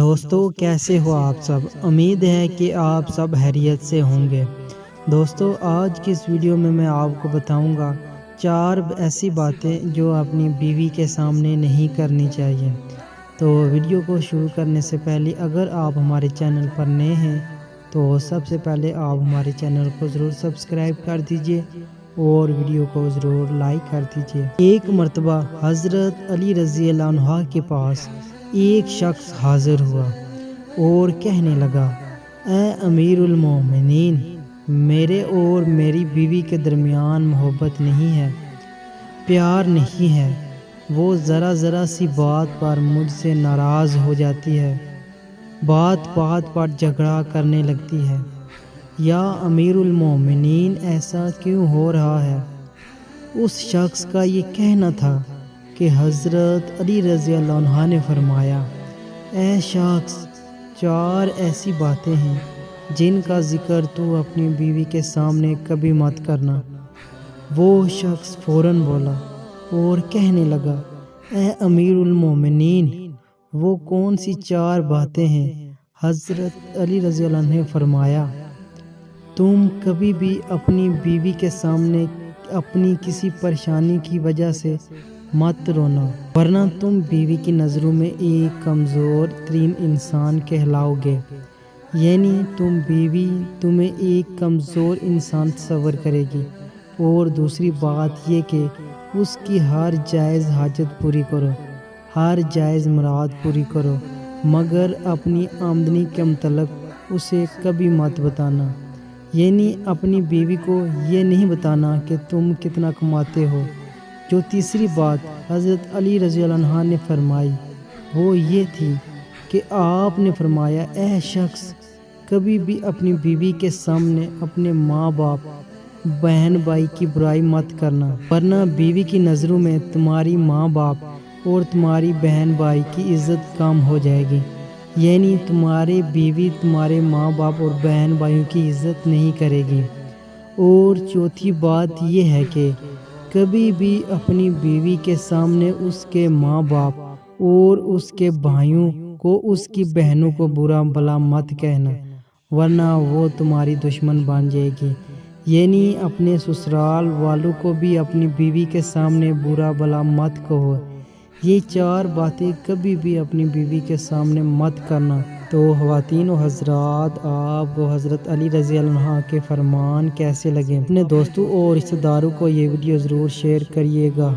دوستو کیسے ہو آپ سب؟ امید ہے کہ آپ سب خیریت سے ہوں گے۔ دوستو آج کی اس ویڈیو میں آپ کو بتاؤں گا 4 ایسی باتیں جو اپنی بیوی کے سامنے نہیں کرنی چاہیے۔ تو ویڈیو کو شروع کرنے سے پہلے اگر آپ ہمارے چینل پر نئے ہیں تو سب سے پہلے آپ ہمارے چینل کو ضرور سبسکرائب کر دیجئے اور ویڈیو کو ضرور لائک کر دیجئے۔ ایک مرتبہ حضرت علی رضی اللہ عنہ کے پاس ایک شخص حاضر ہوا اور کہنے لگا، اے امیر المومنین، میرے اور میری بیوی کے درمیان محبت نہیں ہے، پیار نہیں ہے، وہ ذرا سی بات پر مجھ سے ناراض ہو جاتی ہے، بات پر جھگڑا کرنے لگتی ہے۔ یا امیر المومنین ایسا کیوں ہو رہا ہے؟ اس شخص کا یہ کہنا تھا کہ حضرت علی رضی اللہ عنہ نے فرمایا، اے شخص، 4 ایسی باتیں ہیں جن کا ذکر تو اپنی بیوی کے سامنے کبھی مت کرنا۔ وہ شخص فوراً بولا اور کہنے لگا، اے امیر المومنین، وہ کون سی 4 باتیں ہیں؟ حضرت علی رضی اللہ عنہ نے فرمایا، تم کبھی بھی اپنی بیوی کے سامنے اپنی کسی پریشانی کی وجہ سے مت رونا، ورنہ تم بیوی کی نظروں میں ایک کمزور ترین انسان کہلاؤ گے۔ یعنی بیوی تمہیں ایک کمزور انسان تصور کرے گی۔ اور دوسری بات یہ کہ اس کی ہر جائز حاجت پوری کرو، ہر جائز مراد پوری کرو، مگر اپنی آمدنی کے متعلق اسے کبھی مت بتانا۔ یعنی اپنی بیوی کو یہ نہیں بتانا کہ تم کتنا کماتے ہو۔ جو تیسری بات حضرت علی رضی اللہ عنہ نے فرمائی وہ یہ تھی کہ آپ نے فرمایا، اے شخص، کبھی بھی اپنی بیوی کے سامنے اپنے ماں باپ، بہن بھائی کی برائی مت کرنا، ورنہ بیوی کی نظروں میں تمہاری ماں باپ اور تمہاری بہن بھائی کی عزت کم ہو جائے گی۔ یعنی تمہاری بیوی تمہارے ماں باپ اور بہن بھائیوں کی عزت نہیں کرے گی۔ اور چوتھی بات یہ ہے کہ کبھی بھی اپنی بیوی کے سامنے اس کے ماں باپ اور اس کے بھائیوں کو، اس کی بہنوں کو برا بھلا مت کہنا، ورنہ وہ تمہاری دشمن بن جائے گی۔ یعنی اپنے سسرال والوں کو بھی اپنی بیوی کے سامنے برا بھلا مت کہو۔ یہ 4 باتیں کبھی بھی اپنی بیوی کے سامنے مت کرنا۔ تو خواتین و حضرات، آپ کو حضرت علی رضی اللہ عنہ کے فرمان کیسے لگے؟ اپنے دوستوں اور رشتہ داروں کو یہ ویڈیو ضرور شیئر کریے گا۔